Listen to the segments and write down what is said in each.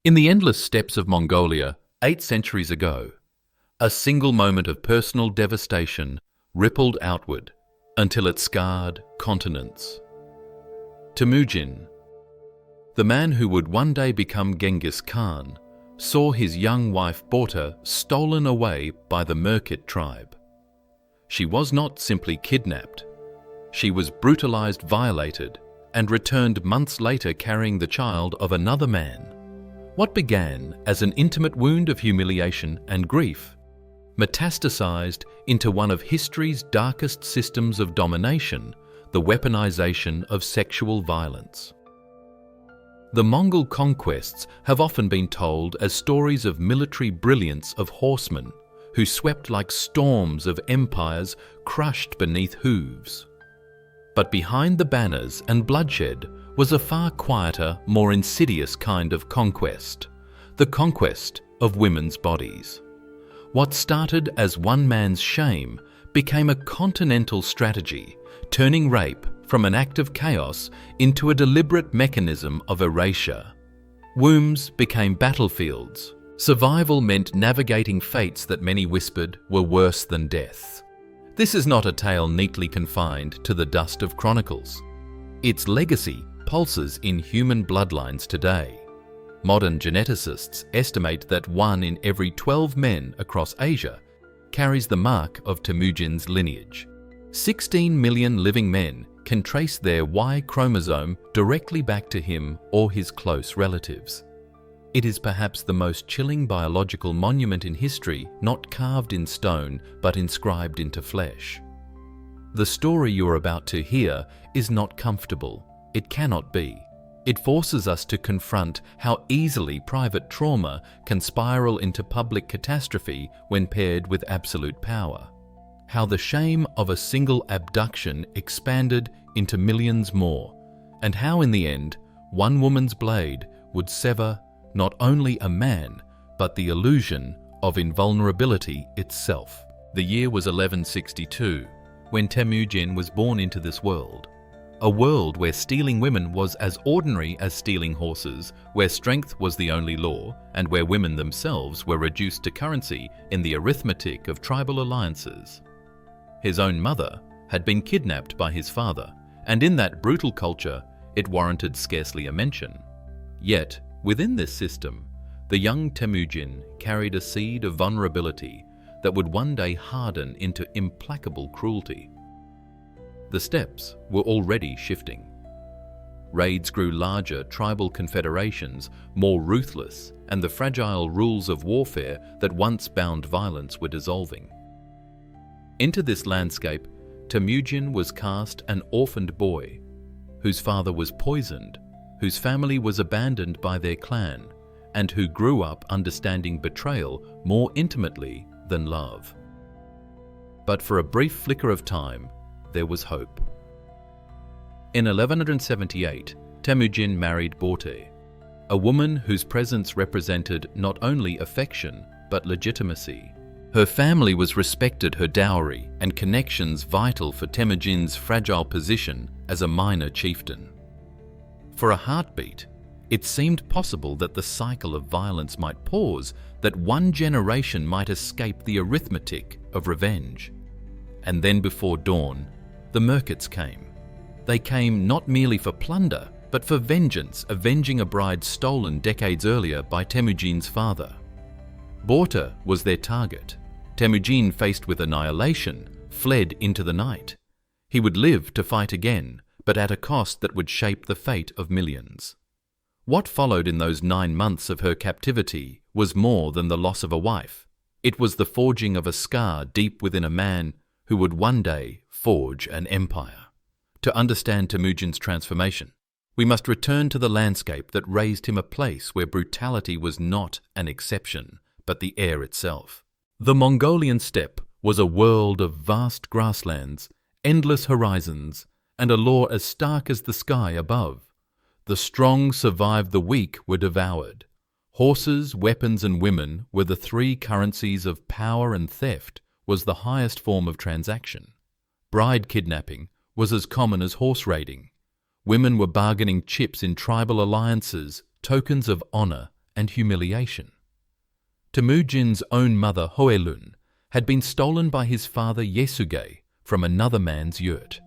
In the endless steppes of Mongolia, 8 centuries ago, a single moment of personal devastation rippled outward until it scarred continents. Temujin, the man who would one day become Genghis Khan, saw his young wife Borta stolen away by the Merkit tribe. She was not simply kidnapped. She was brutalized, violated, and returned months later carrying the child of another man. What began as an intimate wound of humiliation and grief metastasized into one of history's darkest systems of domination, the weaponization of sexual violence. The Mongol conquests have often been told as stories of military brilliance of horsemen who swept like storms of empires crushed beneath hooves. But behind the banners and bloodshed was a far quieter, more insidious kind of conquest, the conquest of women's bodies. What started as one man's shame became a continental strategy, turning rape from an act of chaos into a deliberate mechanism of erasure. Wombs became battlefields. Survival meant navigating fates that many whispered were worse than death. This is not a tale neatly confined to the dust of chronicles. Its legacy pulses in human bloodlines today. Modern geneticists estimate that 1 in every 12 men across Asia carries the mark of Temujin's lineage. 16 million living men can trace their Y chromosome directly back to him or his close relatives. It is perhaps the most chilling biological monument in history, not carved in stone but inscribed into flesh. The story you're about to hear is not comfortable. It cannot be. It forces us to confront how easily private trauma can spiral into public catastrophe when paired with absolute power. How the shame of a single abduction expanded into millions more, and how in the end, one woman's blade would sever not only a man, but the illusion of invulnerability itself. The year was 1162, when Temujin was born into this world. A world where stealing women was as ordinary as stealing horses, where strength was the only law, and where women themselves were reduced to currency in the arithmetic of tribal alliances. His own mother had been kidnapped by his father, and in that brutal culture, it warranted scarcely a mention. Yet, within this system, the young Temujin carried a seed of vulnerability that would one day harden into implacable cruelty. The steppes were already shifting. Raids grew larger, tribal confederations more ruthless, and the fragile rules of warfare that once bound violence were dissolving. Into this landscape, Temujin was cast an orphaned boy, whose father was poisoned, whose family was abandoned by their clan, and who grew up understanding betrayal more intimately than love. But for a brief flicker of time, there was hope. In 1178, Temujin married Borte, a woman whose presence represented not only affection but legitimacy. Her family was respected her dowry and connections vital for Temujin's fragile position as a minor chieftain. For a heartbeat, it seemed possible that the cycle of violence might pause, that one generation might escape the arithmetic of revenge. And then before dawn, the Merkits came. They came not merely for plunder, but for vengeance, avenging a bride stolen decades earlier by Temujin's father. Borta was their target. Temujin, faced with annihilation, fled into the night. He would live to fight again, but at a cost that would shape the fate of millions. What followed in those 9 months of her captivity was more than the loss of a wife. It was the forging of a scar deep within a man who would one day forge an empire. To understand Temujin's transformation, we must return to the landscape that raised him a place where brutality was not an exception, but the air itself. The Mongolian steppe was a world of vast grasslands, endless horizons, and a law as stark as the sky above. The strong survived, the weak were devoured. Horses, weapons, and women were the 3 currencies of power, and theft was the highest form of transaction. Bride kidnapping was as common as horse raiding. Women were bargaining chips in tribal alliances, tokens of honor and humiliation. Temujin's own mother Hoelun had been stolen by his father Yesuge from another man's yurt.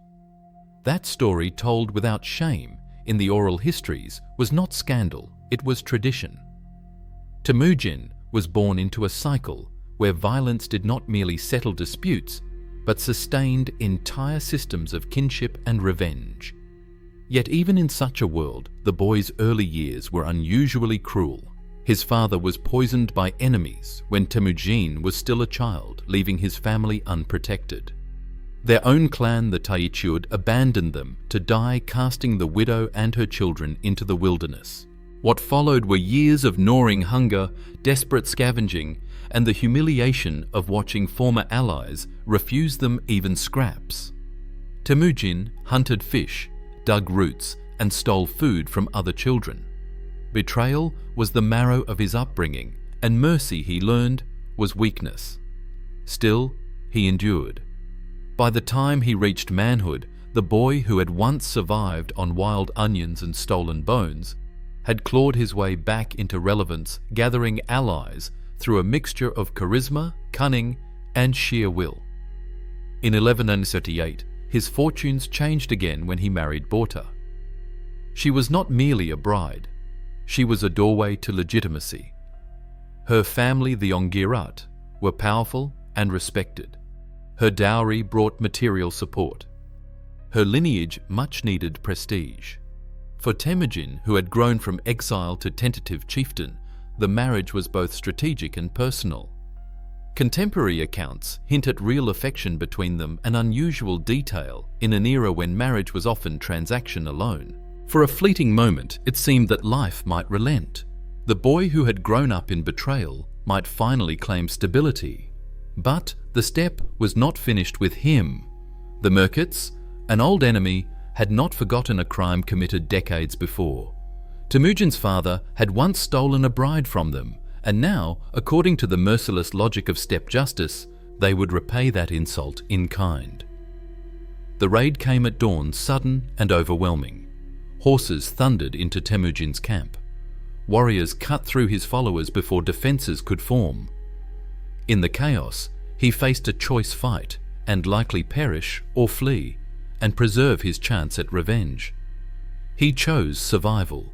That story, told without shame in the oral histories, was not scandal, it was tradition. Temujin was born into a cycle where violence did not merely settle disputes, but sustained entire systems of kinship and revenge. Yet even in such a world, the boy's early years were unusually cruel. His father was poisoned by enemies when Temujin was still a child, leaving his family unprotected. Their own clan, the Taichud, abandoned them to die, casting the widow and her children into the wilderness. What followed were years of gnawing hunger, desperate scavenging, and the humiliation of watching former allies refuse them even scraps. Temujin hunted fish, dug roots, and stole food from other children. Betrayal was the marrow of his upbringing, and mercy, he learned, was weakness. Still, he endured. By the time he reached manhood, the boy who had once survived on wild onions and stolen bones had clawed his way back into relevance, gathering allies through a mixture of charisma, cunning, and sheer will. In 1138, his fortunes changed again when he married Borta. She was not merely a bride, she was a doorway to legitimacy. Her family, the Ongirat, were powerful and respected. Her dowry brought material support. Her lineage much-needed prestige. For Temujin, who had grown from exile to tentative chieftain, the marriage was both strategic and personal. Contemporary accounts hint at real affection between them, an unusual detail in an era when marriage was often transaction alone. For a fleeting moment, it seemed that life might relent. The boy who had grown up in betrayal might finally claim stability. But the step was not finished with him. The Merkits, an old enemy, had not forgotten a crime committed decades before. Temujin's father had once stolen a bride from them, and now, according to the merciless logic of step justice, they would repay that insult in kind. The raid came at dawn, sudden and overwhelming. Horses thundered into Temujin's camp. Warriors cut through his followers before defenses could form. In the chaos, he faced a choice fight and likely perish or flee and preserve his chance at revenge. He chose survival.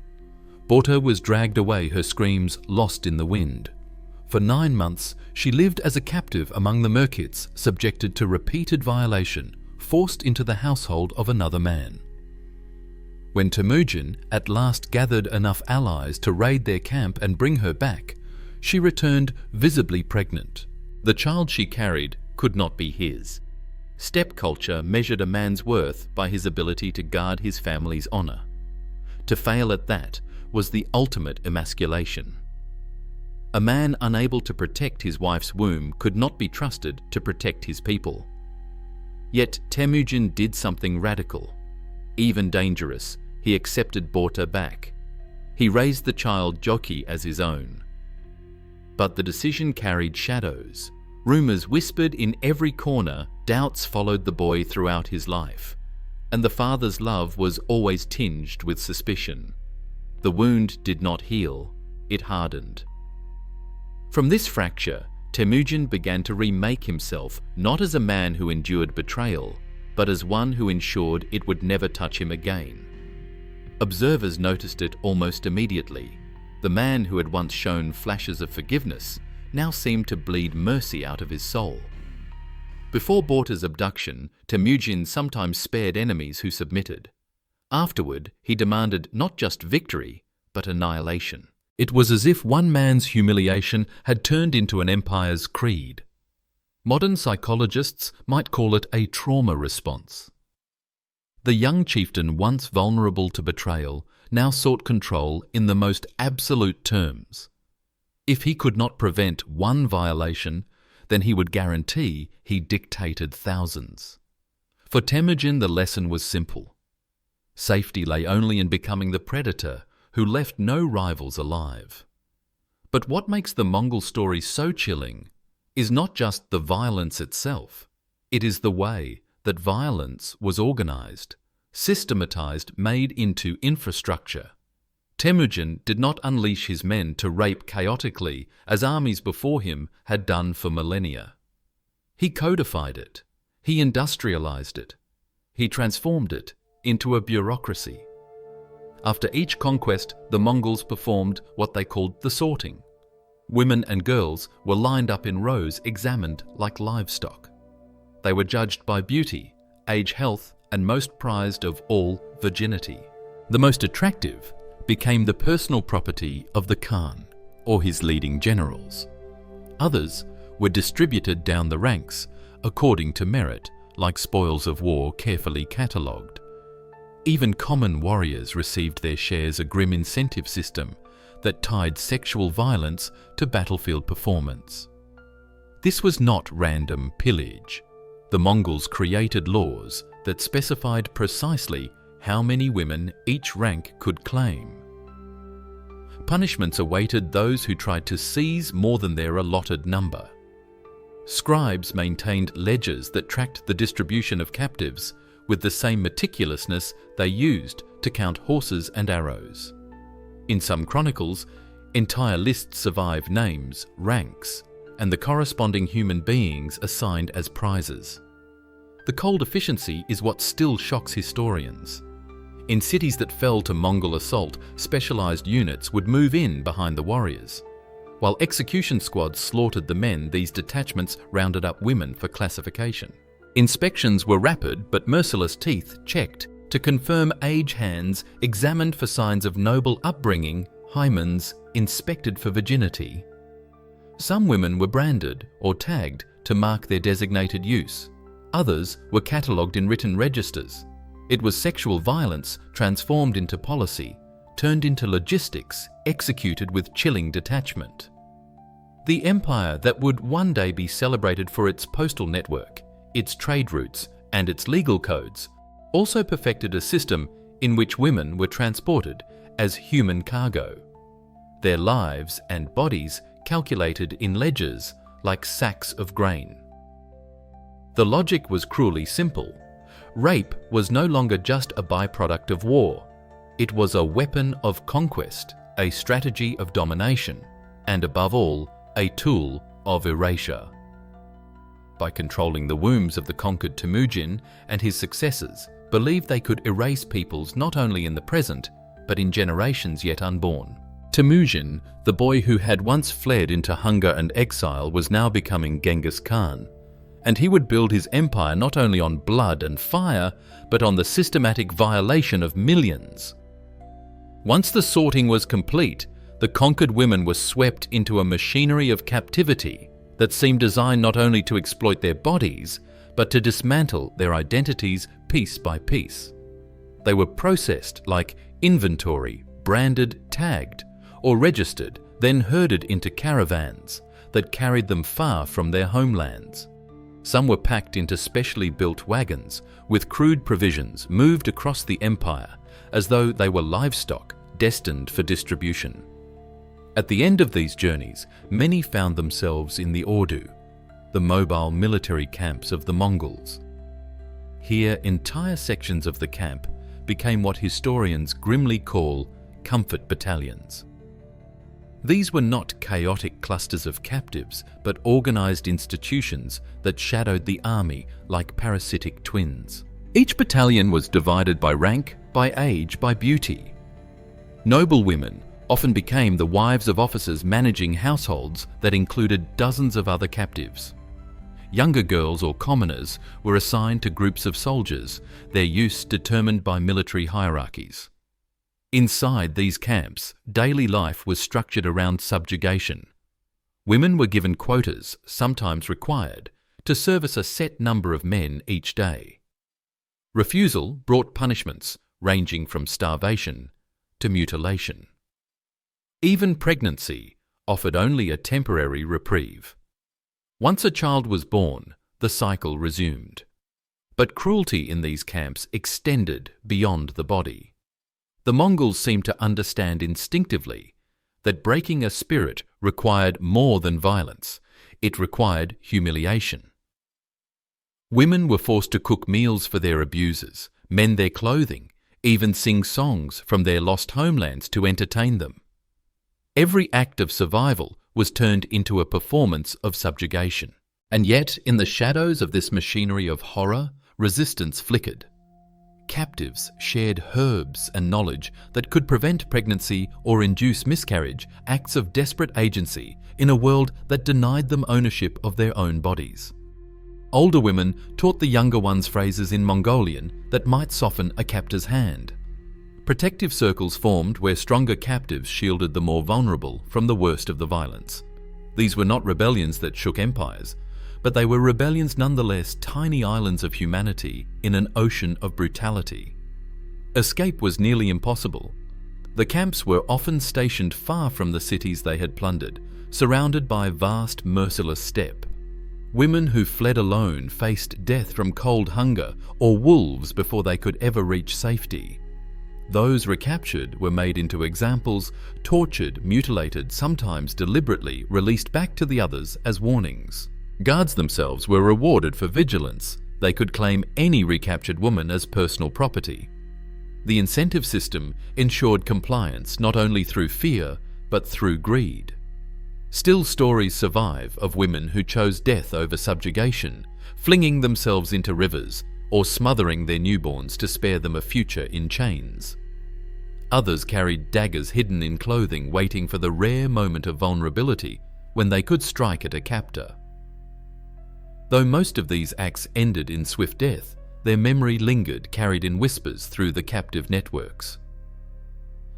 Borta was dragged away, her screams lost in the wind. For 9 months, she lived as a captive among the Merkits, subjected to repeated violation, forced into the household of another man. When Temujin at last gathered enough allies to raid their camp and bring her back, she returned visibly pregnant. The child she carried could not be his. Steppe culture measured a man's worth by his ability to guard his family's honor. To fail at that was the ultimate emasculation. A man unable to protect his wife's womb could not be trusted to protect his people. Yet Temujin did something radical. Even dangerous, he accepted Borta back. He raised the child Joki as his own. But the decision carried shadows. Rumors whispered in every corner, doubts followed the boy throughout his life, and the father's love was always tinged with suspicion. The wound did not heal, it hardened. From this fracture, Temujin began to remake himself, not as a man who endured betrayal, but as one who ensured it would never touch him again. Observers noticed it almost immediately. The man who had once shown flashes of forgiveness now seemed to bleed mercy out of his soul. Before Borta's abduction, Temujin sometimes spared enemies who submitted. Afterward, he demanded not just victory, but annihilation. It was as if one man's humiliation had turned into an empire's creed. Modern psychologists might call it a trauma response. The young chieftain, once vulnerable to betrayal, now sought control in the most absolute terms. If he could not prevent one violation, then he would guarantee he dictated thousands. For Temujin, the lesson was simple. Safety lay only in becoming the predator who left no rivals alive. But what makes the Mongol story so chilling is not just the violence itself. It is the way that violence was organized, systematized, made into infrastructure. Temujin did not unleash his men to rape chaotically as armies before him had done for millennia. He codified it. He industrialized it. He transformed it into a bureaucracy. After each conquest, the Mongols performed what they called the sorting. Women and girls were lined up in rows, examined like livestock. They were judged by beauty, age, health, and most prized of all, virginity. The most attractive became the personal property of the Khan or his leading generals. Others were distributed down the ranks according to merit, like spoils of war carefully catalogued. Even common warriors received their shares, a grim incentive system that tied sexual violence to battlefield performance. This was not random pillage. The Mongols created laws that specified precisely how many women each rank could claim. Punishments awaited those who tried to seize more than their allotted number. Scribes maintained ledgers that tracked the distribution of captives with the same meticulousness they used to count horses and arrows. In some chronicles, entire lists survive names, ranks, and the corresponding human beings assigned as prizes. The cold efficiency is what still shocks historians. In cities that fell to Mongol assault, specialized units would move in behind the warriors. While execution squads slaughtered the men, these detachments rounded up women for classification. Inspections were rapid but merciless, teeth checked to confirm age, hands examined for signs of noble upbringing, hymens inspected for virginity. Some women were branded or tagged to mark their designated use. Others were catalogued in written registers. It was sexual violence transformed into policy, turned into logistics, executed with chilling detachment. The empire that would one day be celebrated for its postal network, its trade routes, and its legal codes, also perfected a system in which women were transported as human cargo. Their lives and bodies calculated in ledgers like sacks of grain. The logic was cruelly simple. Rape was no longer just a byproduct of war. It was a weapon of conquest, a strategy of domination, and above all, a tool of erasure. By controlling the wombs of the conquered, Temujin and his successors believed they could erase peoples not only in the present, but in generations yet unborn. Temujin, the boy who had once fled into hunger and exile, was now becoming Genghis Khan, and he would build his empire not only on blood and fire, but on the systematic violation of millions. Once the sorting was complete, the conquered women were swept into a machinery of captivity that seemed designed not only to exploit their bodies, but to dismantle their identities piece by piece. They were processed like inventory, branded, tagged, or registered, then herded into caravans that carried them far from their homelands. Some were packed into specially built wagons with crude provisions moved across the empire as though they were livestock destined for distribution. At the end of these journeys, many found themselves in the Ordu, the mobile military camps of the Mongols. Here, entire sections of the camp became what historians grimly call comfort battalions. These were not chaotic clusters of captives, but organized institutions that shadowed the army like parasitic twins. Each battalion was divided by rank, by age, by beauty. Noble women often became the wives of officers managing households that included dozens of other captives. Younger girls or commoners were assigned to groups of soldiers, their use determined by military hierarchies. Inside these camps, daily life was structured around subjugation. Women were given quotas, sometimes required, to service a set number of men each day. Refusal brought punishments ranging from starvation to mutilation. Even pregnancy offered only a temporary reprieve. Once a child was born, the cycle resumed. But cruelty in these camps extended beyond the body. The Mongols seemed to understand instinctively that breaking a spirit required more than violence. It required humiliation. Women were forced to cook meals for their abusers, mend their clothing, even sing songs from their lost homelands to entertain them. Every act of survival was turned into a performance of subjugation. And yet, in the shadows of this machinery of horror, resistance flickered. Captives shared herbs and knowledge that could prevent pregnancy or induce miscarriage, acts of desperate agency in a world that denied them ownership of their own bodies. Older women taught the younger ones phrases in Mongolian that might soften a captor's hand. Protective circles formed where stronger captives shielded the more vulnerable from the worst of the violence. These were not rebellions that shook empires, but they were rebellions nonetheless, tiny islands of humanity in an ocean of brutality. Escape was nearly impossible. The camps were often stationed far from the cities they had plundered, surrounded by vast, merciless steppe. Women who fled alone faced death from cold hunger or wolves before they could ever reach safety. Those recaptured were made into examples, tortured, mutilated, sometimes deliberately released back to the others as warnings. Guards themselves were rewarded for vigilance. They could claim any recaptured woman as personal property. The incentive system ensured compliance not only through fear, but through greed. Still, stories survive of women who chose death over subjugation, flinging themselves into rivers or smothering their newborns to spare them a future in chains. Others carried daggers hidden in clothing, waiting for the rare moment of vulnerability when they could strike at a captor. Though most of these acts ended in swift death, their memory lingered, carried in whispers through the captive networks.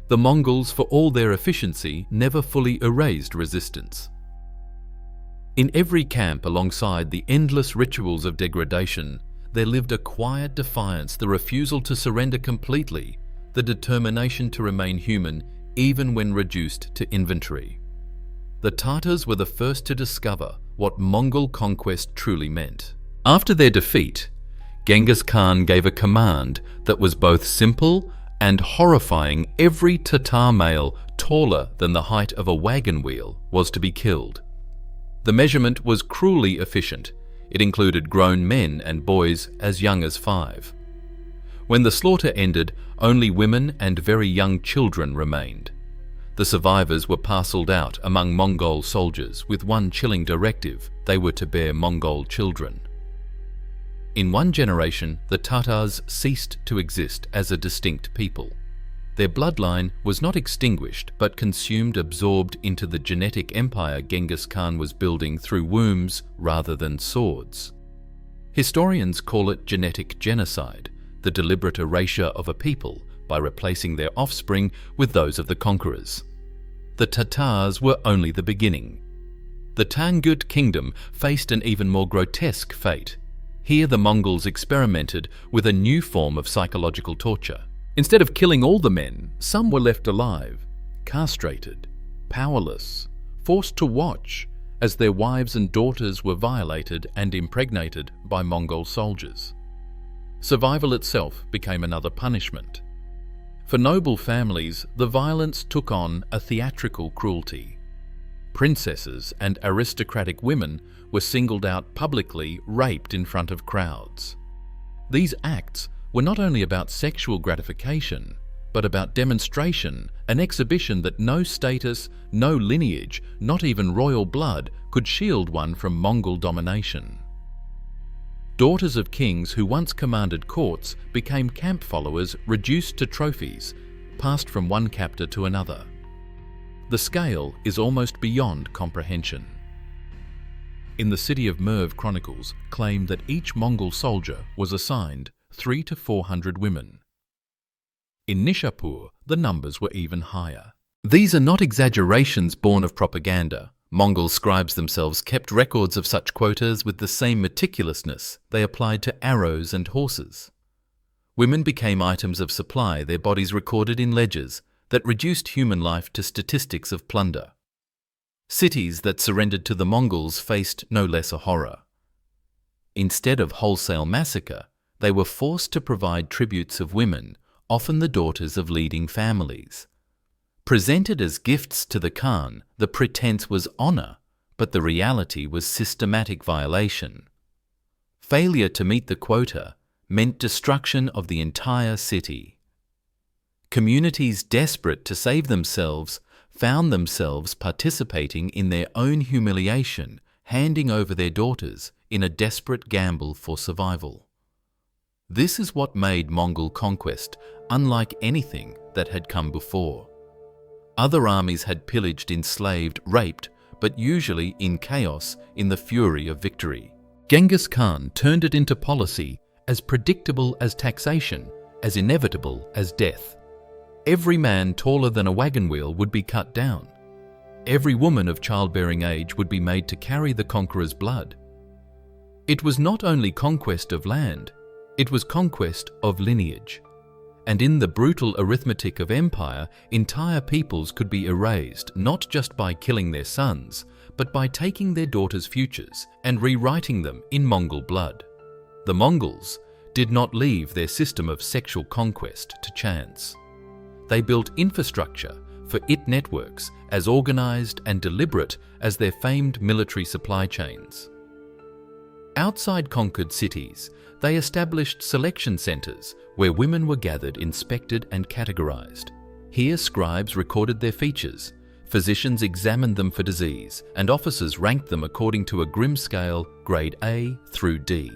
The Mongols, for all their efficiency, never fully erased resistance. In every camp, alongside the endless rituals of degradation, there lived a quiet defiance, the refusal to surrender completely, the determination to remain human even when reduced to inventory. The Tatars were the first to discover what Mongol conquest truly meant. After their defeat, Genghis Khan gave a command that was both simple and horrifying. Every Tatar male taller than the height of a wagon wheel was to be killed. The measurement was cruelly efficient. It included grown men and boys as young as 5. When the slaughter ended, only women and very young children remained. The survivors were parceled out among Mongol soldiers with one chilling directive: they were to bear Mongol children. In one generation, the Tatars ceased to exist as a distinct people. Their bloodline was not extinguished, but consumed, absorbed into the genetic empire Genghis Khan was building through wombs rather than swords. Historians call it genetic genocide, the deliberate erasure of a people by replacing their offspring with those of the conquerors. The Tatars were only the beginning. The Tangut kingdom faced an even more grotesque fate. Here the Mongols experimented with a new form of psychological torture. Instead of killing all the men, some were left alive, castrated, powerless, forced to watch as their wives and daughters were violated and impregnated by Mongol soldiers. Survival itself became another punishment. For noble families, the violence took on a theatrical cruelty. Princesses and aristocratic women were singled out publicly, raped in front of crowds. These acts were not only about sexual gratification, but about demonstration, an exhibition that no status, no lineage, not even royal blood could shield one from Mongol domination. Daughters of kings who once commanded courts became camp followers, reduced to trophies, passed from one captor to another. The scale is almost beyond comprehension. In the City of Merv chronicles claim that each Mongol soldier was assigned 300 to 400 women. In Nishapur, the numbers were even higher. These are not exaggerations born of propaganda. Mongol scribes themselves kept records of such quotas with the same meticulousness they applied to arrows and horses. Women became items of supply, their bodies recorded in ledgers that reduced human life to statistics of plunder. Cities that surrendered to the Mongols faced no less a horror. Instead of wholesale massacre, they were forced to provide tributes of women, often the daughters of leading families. Presented as gifts to the Khan, the pretense was honor, but the reality was systematic violation. Failure to meet the quota meant destruction of the entire city. Communities desperate to save themselves found themselves participating in their own humiliation, handing over their daughters in a desperate gamble for survival. This is what made Mongol conquest unlike anything that had come before. Other armies had pillaged, enslaved, raped, but usually in chaos in the fury of victory. Genghis Khan turned it into policy as predictable as taxation, as inevitable as death. Every man taller than a wagon wheel would be cut down. Every woman of childbearing age would be made to carry the conqueror's blood. It was not only conquest of land, it was conquest of lineage. And in the brutal arithmetic of empire, entire peoples could be erased not just by killing their sons, but by taking their daughters' futures and rewriting them in Mongol blood. The Mongols did not leave their system of sexual conquest to chance. They built infrastructure for it networks as organized and deliberate as their famed military supply chains. Outside conquered cities, they established selection centers where women were gathered, inspected, and categorized. Here, scribes recorded their features, physicians examined them for disease, and officers ranked them according to a grim scale, grade A through D.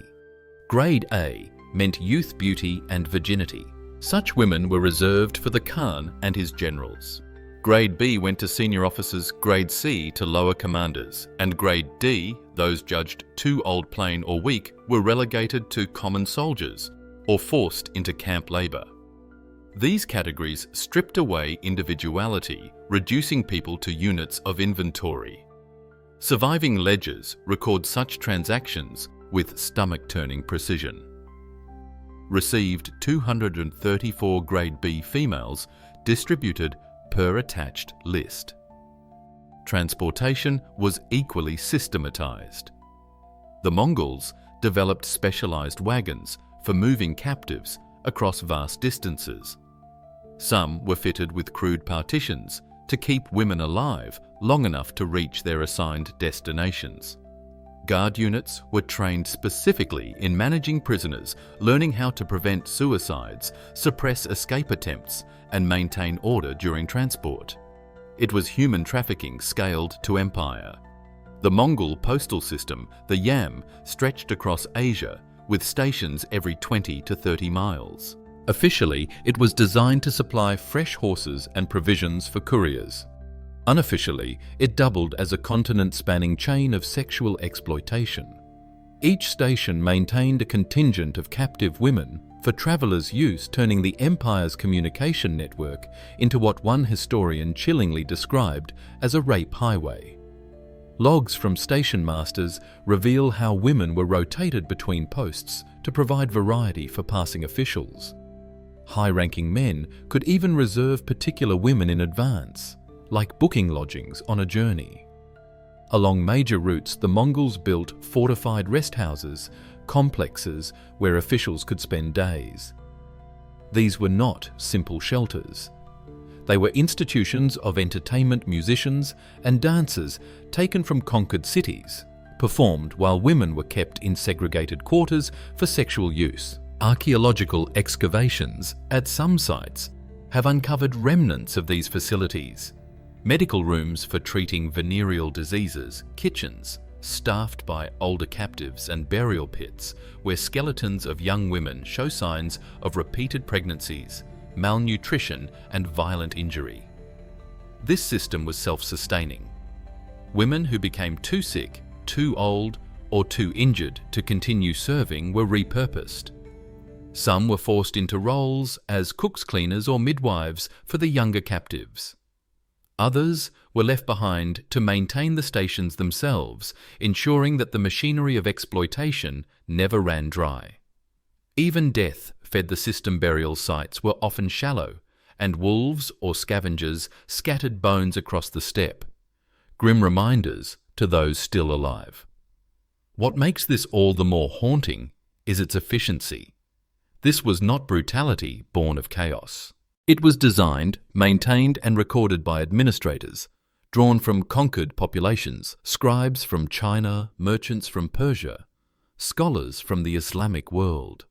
Grade A meant youth, beauty, and virginity. Such women were reserved for the Khan and his generals. Grade B went to senior officers, grade C to lower commanders, and grade D, those judged too old, plain, or weak, were relegated to common soldiers or forced into camp labor. These categories stripped away individuality, reducing people to units of inventory. Surviving ledgers record such transactions with stomach-turning precision. Received 234 grade B females distributed per attached list. Transportation was equally systematized. The Mongols developed specialized wagons for moving captives across vast distances. Some were fitted with crude partitions to keep women alive long enough to reach their assigned destinations. Guard units were trained specifically in managing prisoners, learning how to prevent suicides, suppress escape attempts, and maintain order during transport. It was human trafficking scaled to empire. The Mongol postal system, the yam, stretched across Asia with stations every 20 to 30 miles. Officially, it was designed to supply fresh horses and provisions for couriers. Unofficially, it doubled as a continent-spanning chain of sexual exploitation. Each station maintained a contingent of captive women for travelers' use, turning the empire's communication network into what one historian chillingly described as a rape highway. Logs from station masters reveal how women were rotated between posts to provide variety for passing officials. High-ranking men could even reserve particular women in advance, like booking lodgings on a journey. Along major routes, the Mongols built fortified rest houses, complexes where officials could spend days. These were not simple shelters. They were institutions of entertainment, musicians, and dancers taken from conquered cities, performed while women were kept in segregated quarters for sexual use. Archaeological excavations at some sites have uncovered remnants of these facilities. Medical rooms for treating venereal diseases, kitchens staffed by older captives, and burial pits where skeletons of young women show signs of repeated pregnancies, malnutrition, and violent injury. This system was self-sustaining. Women who became too sick, too old, or too injured to continue serving were repurposed. Some were forced into roles as cooks, cleaners, or midwives for the younger captives. Others were left behind to maintain the stations themselves, ensuring that the machinery of exploitation never ran dry. Even death fed the system. Burial sites were often shallow, and wolves or scavengers scattered bones across the steppe, grim reminders to those still alive. What makes this all the more haunting is its efficiency. This was not brutality born of chaos. It was designed, maintained, and recorded by administrators, drawn from conquered populations, scribes from China, merchants from Persia, scholars from the Islamic world.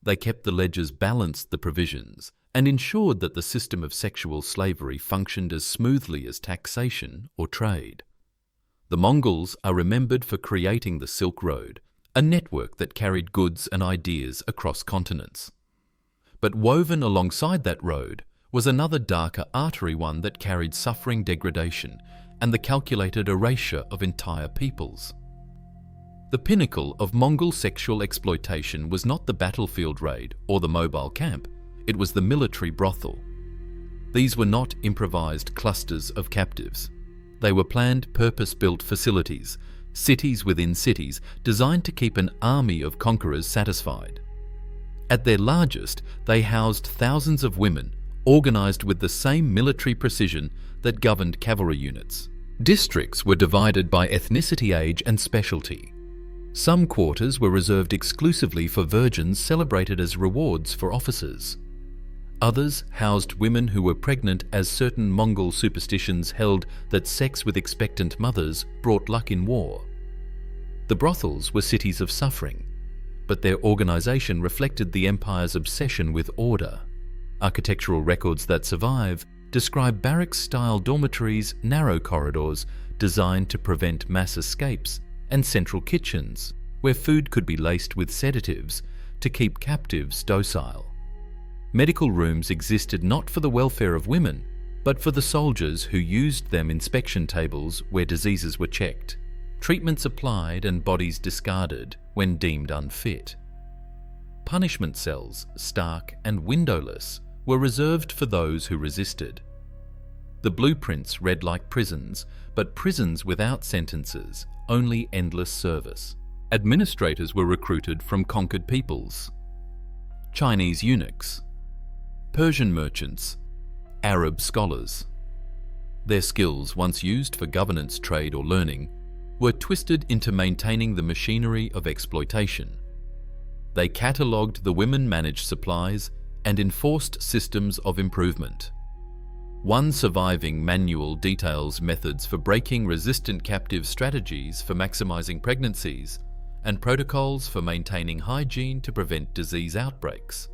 They kept the ledgers, balanced the provisions, and ensured that the system of sexual slavery functioned as smoothly as taxation or trade. The Mongols are remembered for creating the Silk Road, a network that carried goods and ideas across continents. But woven alongside that road was another darker artery, one that carried suffering, degradation, and the calculated erasure of entire peoples. The pinnacle of Mongol sexual exploitation was not the battlefield raid or the mobile camp, it was the military brothel. These were not improvised clusters of captives. They were planned, purpose-built facilities, cities within cities, designed to keep an army of conquerors satisfied. At their largest, they housed thousands of women, organized with the same military precision that governed cavalry units. Districts were divided by ethnicity, age, and specialty. Some quarters were reserved exclusively for virgins celebrated as rewards for officers. Others housed women who were pregnant, as certain Mongol superstitions held that sex with expectant mothers brought luck in war. The brothels were cities of suffering, but their organization reflected the empire's obsession with order. Architectural records that survive describe barracks-style dormitories, narrow corridors designed to prevent mass escapes, and central kitchens where food could be laced with sedatives to keep captives docile. Medical rooms existed not for the welfare of women, but for the soldiers who used them, inspection tables where diseases were checked, treatments applied and bodies discarded when deemed unfit. Punishment cells, stark and windowless, were reserved for those who resisted. The blueprints read like prisons, but prisons without sentences, only endless service. Administrators were recruited from conquered peoples. Chinese eunuchs, Persian merchants, Arab scholars. Their skills, once used for governance, trade, or learning, were twisted into maintaining the machinery of exploitation. They catalogued the women-managed supplies and enforced systems of improvement. One surviving manual details methods for breaking resistant captive, strategies for maximizing pregnancies, and protocols for maintaining hygiene to prevent disease outbreaks.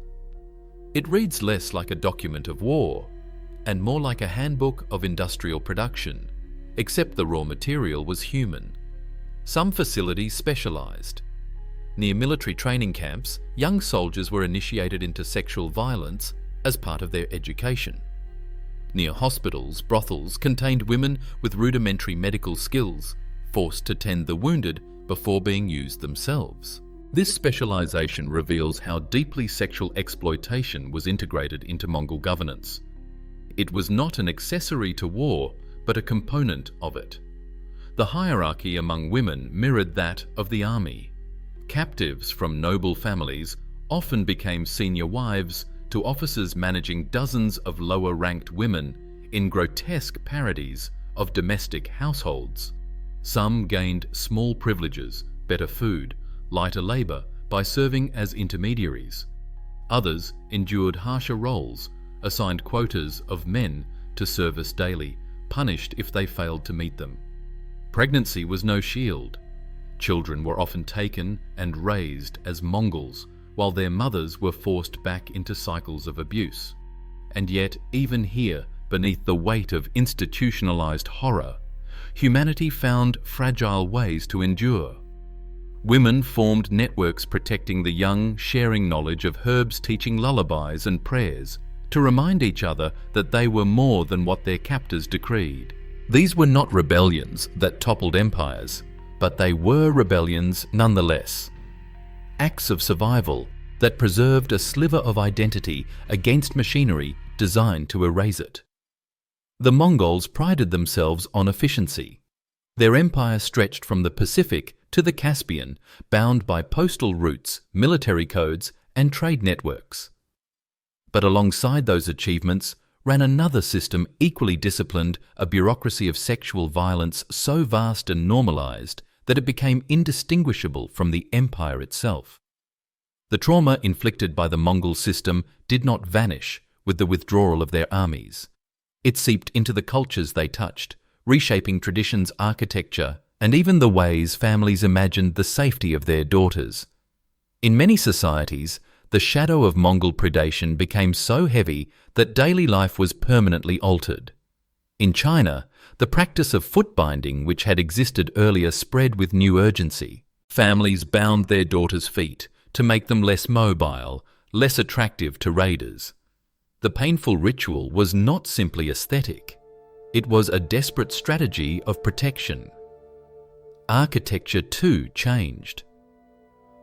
It reads less like a document of war and more like a handbook of industrial production, except the raw material was human. Some facilities specialized. Near military training camps, young soldiers were initiated into sexual violence as part of their education. Near hospitals, brothels contained women with rudimentary medical skills, forced to tend the wounded before being used themselves. This specialization reveals how deeply sexual exploitation was integrated into Mongol governance. It was not an accessory to war, but a component of it. The hierarchy among women mirrored that of the army. Captives from noble families often became senior wives to officers managing dozens of lower-ranked women in grotesque parodies of domestic households. Some gained small privileges, better food, lighter labor by serving as intermediaries. Others endured harsher roles, assigned quotas of men to service daily, punished if they failed to meet them. Pregnancy was no shield. Children were often taken and raised as Mongols, while their mothers were forced back into cycles of abuse. And yet, even here, beneath the weight of institutionalized horror, humanity found fragile ways to endure. Women formed networks protecting the young, sharing knowledge of herbs, teaching lullabies and prayers, to remind each other that they were more than what their captors decreed. These were not rebellions that toppled empires, but they were rebellions nonetheless. Acts of survival that preserved a sliver of identity against machinery designed to erase it. The Mongols prided themselves on efficiency. Their empire stretched from the Pacific to the Caspian, bound by postal routes, military codes, and trade networks. But alongside those achievements ran another system equally disciplined, a bureaucracy of sexual violence so vast and normalized that it became indistinguishable from the empire itself. The trauma inflicted by the Mongol system did not vanish with the withdrawal of their armies. It seeped into the cultures they touched, reshaping traditions, architecture, and even the ways families imagined the safety of their daughters. In many societies, the shadow of Mongol predation became so heavy that daily life was permanently altered. In China, the practice of foot binding, which had existed earlier, spread with new urgency. Families bound their daughters' feet to make them less mobile, less attractive to raiders. The painful ritual was not simply aesthetic. It was a desperate strategy of protection. Architecture, too, changed.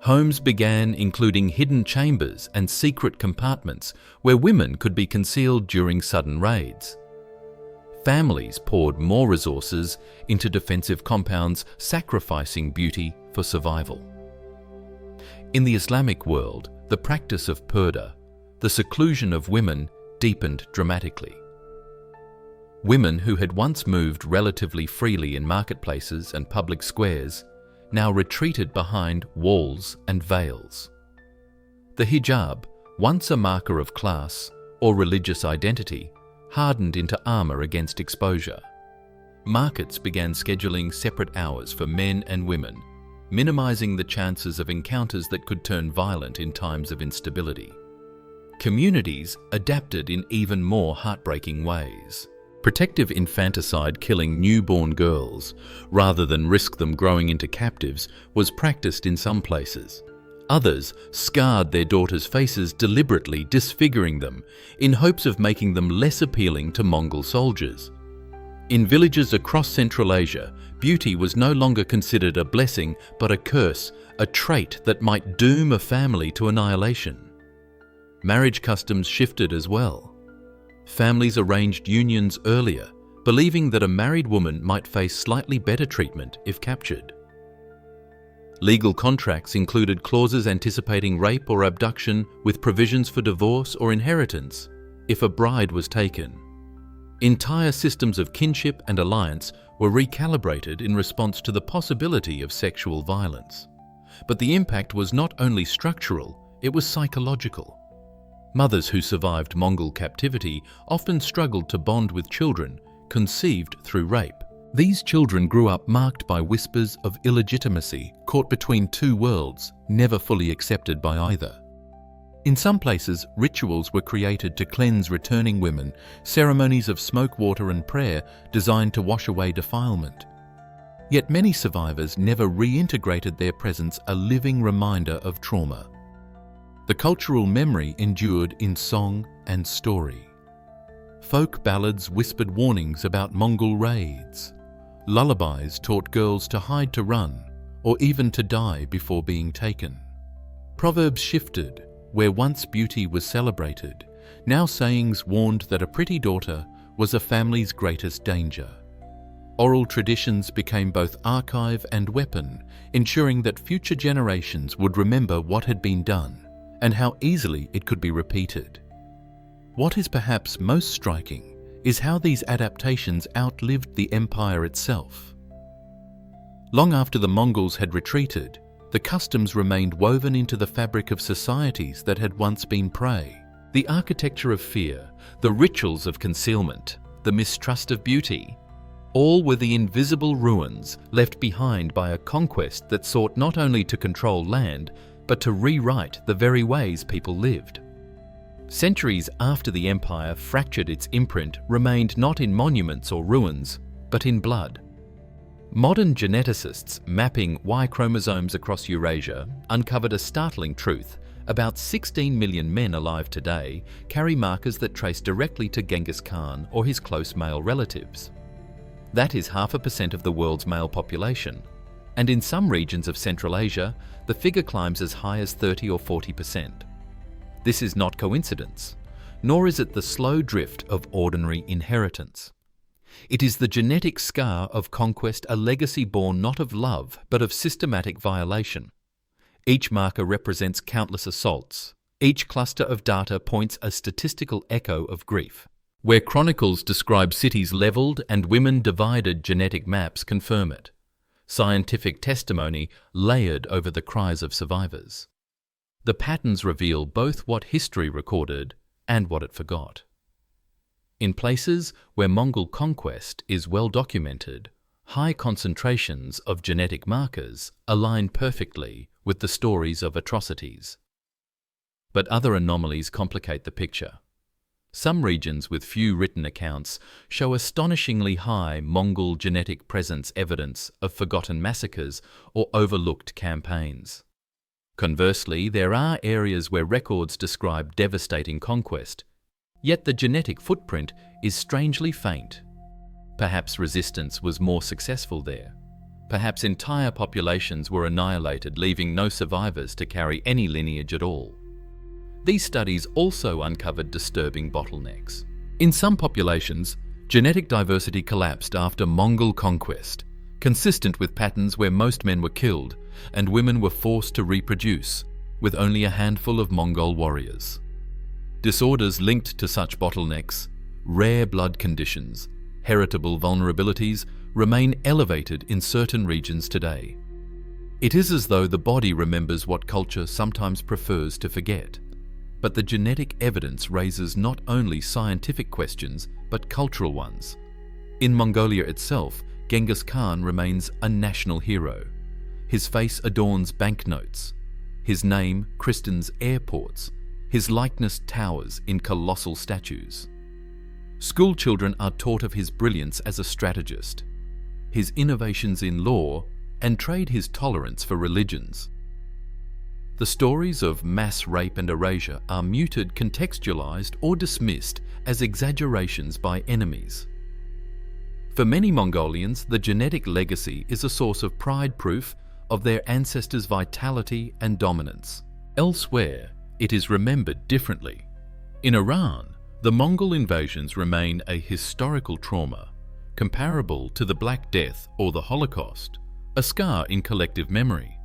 Homes began including hidden chambers and secret compartments where women could be concealed during sudden raids. Families poured more resources into defensive compounds, sacrificing beauty for survival. In the Islamic world, the practice of purdah, the seclusion of women, deepened dramatically. Women who had once moved relatively freely in marketplaces and public squares now retreated behind walls and veils. The hijab, once a marker of class or religious identity, hardened into armor against exposure. Markets began scheduling separate hours for men and women, minimizing the chances of encounters that could turn violent in times of instability. Communities adapted in even more heartbreaking ways. Protective infanticide, killing newborn girls rather than risk them growing into captives, was practiced in some places. Others scarred their daughters' faces, deliberately disfiguring them in hopes of making them less appealing to Mongol soldiers. In villages across Central Asia, beauty was no longer considered a blessing but a curse, a trait that might doom a family to annihilation. Marriage customs shifted as well. Families arranged unions earlier, believing that a married woman might face slightly better treatment if captured. Legal contracts included clauses anticipating rape or abduction, with provisions for divorce or inheritance if a bride was taken. Entire systems of kinship and alliance were recalibrated in response to the possibility of sexual violence. But the impact was not only structural, it was psychological. Mothers who survived Mongol captivity often struggled to bond with children conceived through rape. These children grew up marked by whispers of illegitimacy, caught between two worlds, never fully accepted by either. In some places, rituals were created to cleanse returning women, ceremonies of smoke, water and prayer designed to wash away defilement. Yet many survivors never reintegrated their presence, a living reminder of trauma. The cultural memory endured in song and story. Folk ballads whispered warnings about Mongol raids. Lullabies taught girls to hide, to run, or even to die before being taken. Proverbs shifted. Where once beauty was celebrated, now sayings warned that a pretty daughter was a family's greatest danger. Oral traditions became both archive and weapon, ensuring that future generations would remember what had been done and how easily it could be repeated. What is perhaps most striking is how these adaptations outlived the empire itself. Long after the Mongols had retreated, the customs remained woven into the fabric of societies that had once been prey. The architecture of fear, the rituals of concealment, the mistrust of beauty, all were the invisible ruins left behind by a conquest that sought not only to control land, but to rewrite the very ways people lived. Centuries after the empire fractured its imprint remained not in monuments or ruins, but in blood. Modern geneticists mapping Y chromosomes across Eurasia uncovered a startling truth. About 16 million men alive today carry markers that trace directly to Genghis Khan or his close male relatives. That is 0.5% of the world's male population, and in some regions of Central Asia, the figure climbs as high as 30 or 40%. This is not coincidence, nor is it the slow drift of ordinary inheritance. It is the genetic scar of conquest, a legacy born not of love, but of systematic violation. Each marker represents countless assaults. Each cluster of data points a statistical echo of grief. Where chronicles describe cities leveled and women divided, genetic maps confirm it. Scientific testimony layered over the cries of survivors. The patterns reveal both what history recorded and what it forgot. In places where Mongol conquest is well documented, high concentrations of genetic markers align perfectly with the stories of atrocities. But other anomalies complicate the picture. Some regions with few written accounts show astonishingly high Mongol genetic presence, evidence of forgotten massacres or overlooked campaigns. Conversely, there are areas where records describe devastating conquest, yet the genetic footprint is strangely faint. Perhaps resistance was more successful there. Perhaps entire populations were annihilated, leaving no survivors to carry any lineage at all. These studies also uncovered disturbing bottlenecks. In some populations, genetic diversity collapsed after Mongol conquest, consistent with patterns where most men were killed and women were forced to reproduce, with only a handful of Mongol warriors. Disorders linked to such bottlenecks, rare blood conditions, heritable vulnerabilities remain elevated in certain regions today. It is as though the body remembers what culture sometimes prefers to forget. But the genetic evidence raises not only scientific questions, but cultural ones. In Mongolia itself, Genghis Khan remains a national hero. His face adorns banknotes. His name christens airports. His likeness towers in colossal statues. School children are taught of his brilliance as a strategist, his innovations in law, and trade his tolerance for religions. The stories of mass rape and erasure are muted, contextualized, or dismissed as exaggerations by enemies. For many Mongolians, the genetic legacy is a source of pride, proof of their ancestors' vitality and dominance. Elsewhere, it is remembered differently. In Iran, the Mongol invasions remain a historical trauma, comparable to the Black Death or the Holocaust, a scar in collective memory.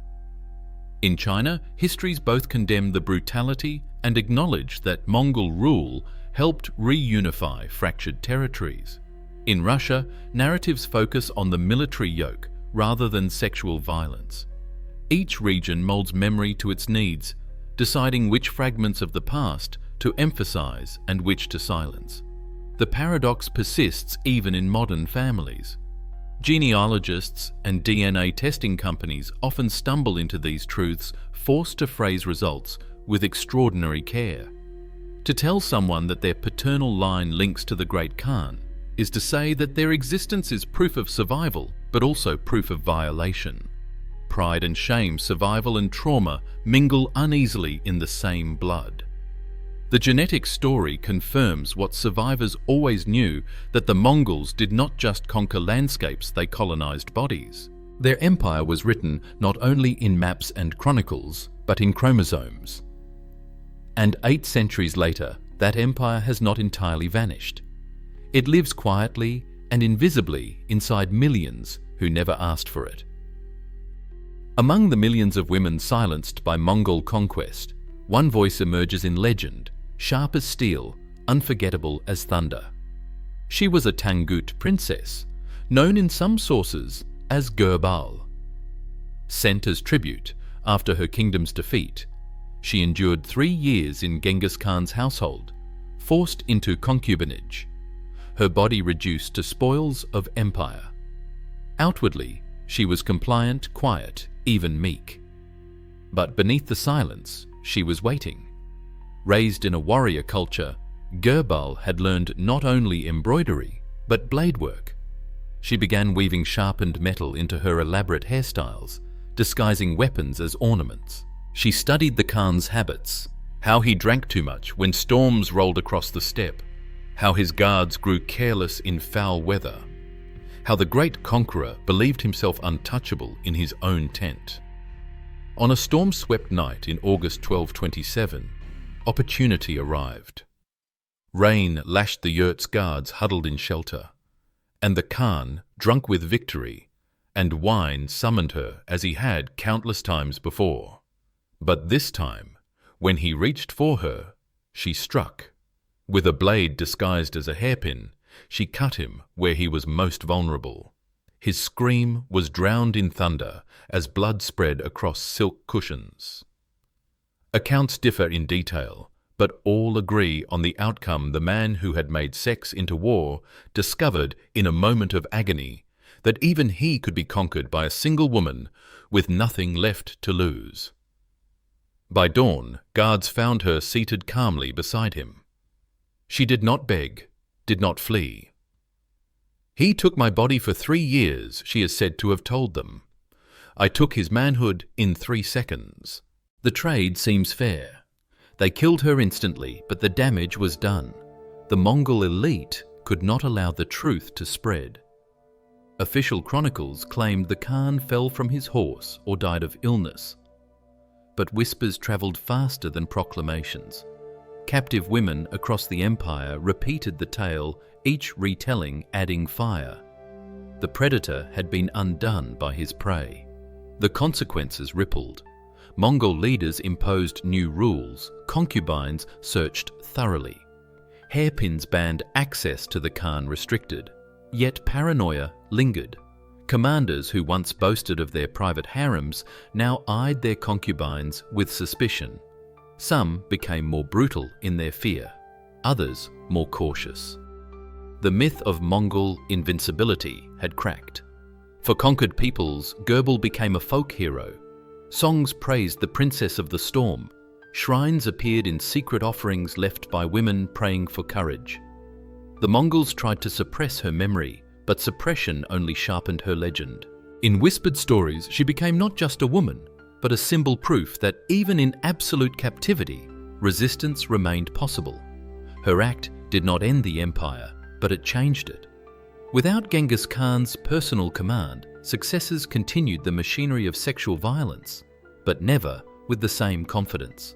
In China, histories both condemn the brutality and acknowledge that Mongol rule helped reunify fractured territories. In Russia, narratives focus on the military yoke rather than sexual violence. Each region molds memory to its needs, deciding which fragments of the past to emphasize and which to silence. The paradox persists even in modern families. Genealogists and DNA testing companies often stumble into these truths, forced to phrase results with extraordinary care. To tell someone that their paternal line links to the Great Khan is to say that their existence is proof of survival, but also proof of violation. Pride and shame, survival and trauma mingle uneasily in the same blood. The genetic story confirms what survivors always knew, that the Mongols did not just conquer landscapes, they colonized bodies. Their empire was written not only in maps and chronicles, but in chromosomes. And 8 centuries later, that empire has not entirely vanished. It lives quietly and invisibly inside millions who never asked for it. Among the millions of women silenced by Mongol conquest, one voice emerges in legend, sharp as steel, unforgettable as thunder. She was a Tangut princess, known in some sources as Gurbal. Sent as tribute after her kingdom's defeat, she endured 3 years in Genghis Khan's household, forced into concubinage, her body reduced to spoils of empire. Outwardly, she was compliant, quiet, even meek. But beneath the silence, she was waiting. Raised in a warrior culture, Gurbal had learned not only embroidery, but blade work. She began weaving sharpened metal into her elaborate hairstyles, disguising weapons as ornaments. She studied the Khan's habits, how he drank too much when storms rolled across the steppe, how his guards grew careless in foul weather, how the great conqueror believed himself untouchable in his own tent. On a storm-swept night in August 1227, opportunity arrived. Rain lashed the yurt's guards huddled in shelter, and the Khan, drunk with victory, and wine summoned her as he had countless times before. But this time, when he reached for her, she struck. With a blade disguised as a hairpin, she cut him where he was most vulnerable. His scream was drowned in thunder as blood spread across silk cushions. Accounts differ in detail, but all agree on the outcome. The man who had made sex into war discovered in a moment of agony that even he could be conquered by a single woman with nothing left to lose. By dawn, guards found her seated calmly beside him. She did not beg, did not flee. "He took my body for 3 years," she is said to have told them. "I took his manhood in 3 seconds." The trade seems fair. They killed her instantly, but the damage was done. The Mongol elite could not allow the truth to spread. Official chronicles claimed the Khan fell from his horse or died of illness. But whispers travelled faster than proclamations. Captive women across the empire repeated the tale, each retelling adding fire. The predator had been undone by his prey. The consequences rippled. Mongol leaders imposed new rules, concubines searched thoroughly. Hairpins banned access to the Khan restricted. Yet paranoia lingered. Commanders who once boasted of their private harems now eyed their concubines with suspicion. Some became more brutal in their fear, others more cautious. The myth of Mongol invincibility had cracked. For conquered peoples, Göbel became a folk hero. Songs praised the princess of the storm. Shrines appeared in secret offerings left by women praying for courage. The Mongols tried to suppress her memory, but suppression only sharpened her legend. In whispered stories, she became not just a woman, but a symbol proof that even in absolute captivity, resistance remained possible. Her act did not end the empire, but it changed it. Without Genghis Khan's personal command, successors continued the machinery of sexual violence, but never with the same confidence.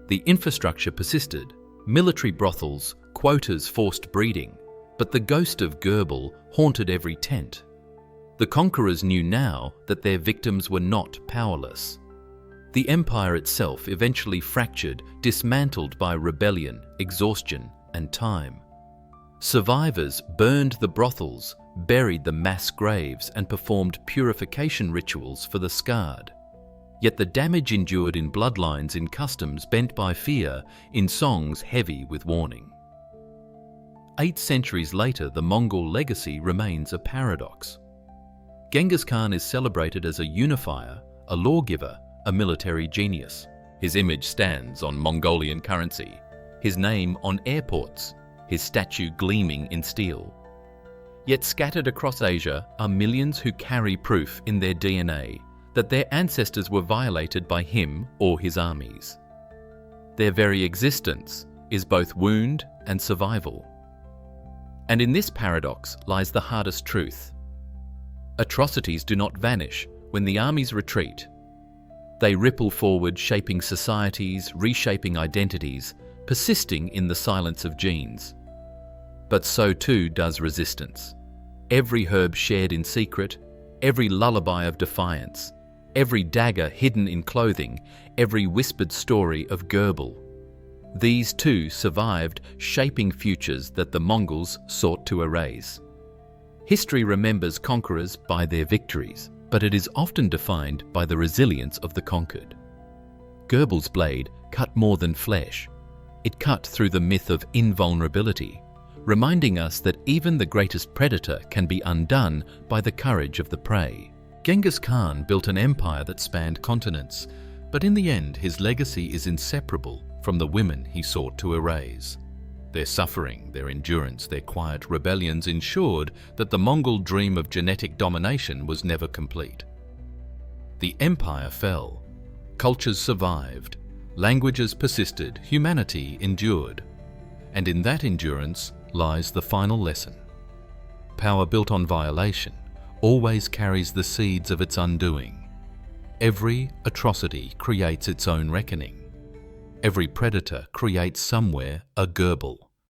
The infrastructure persisted, military brothels, quotas forced breeding, but the ghost of Göbel haunted every tent. The conquerors knew now that their victims were not powerless. The empire itself eventually fractured, dismantled by rebellion, exhaustion, and time. Survivors burned the brothels, buried the mass graves, and performed purification rituals for the scarred. Yet the damage endured in bloodlines, in customs bent by fear, in songs heavy with warning. 8 centuries later, the Mongol legacy remains a paradox. Genghis Khan is celebrated as a unifier, a lawgiver, a military genius. His image stands on Mongolian currency, his name on airports, his statue gleaming in steel. Yet scattered across Asia are millions who carry proof in their DNA that their ancestors were violated by him or his armies. Their very existence is both wound and survival. And in this paradox lies the hardest truth. Atrocities do not vanish when the armies retreat. They ripple forward, shaping societies, reshaping identities, persisting in the silence of genes. But so too does resistance. Every herb shared in secret, every lullaby of defiance, every dagger hidden in clothing, every whispered story of Göbel. These too survived, shaping futures that the Mongols sought to erase. History remembers conquerors by their victories, but it is often defined by the resilience of the conquered. Göbel's blade cut more than flesh. It cut through the myth of invulnerability, reminding us that even the greatest predator can be undone by the courage of the prey. Genghis Khan built an empire that spanned continents, but in the end his legacy is inseparable from the women he sought to erase. Their suffering, their endurance, their quiet rebellions ensured that the Mongol dream of genetic domination was never complete. The empire fell. Cultures survived. Languages persisted. Humanity endured. And in that endurance lies the final lesson. Power built on violation always carries the seeds of its undoing. Every atrocity creates its own reckoning. Every predator creates somewhere a Göbel.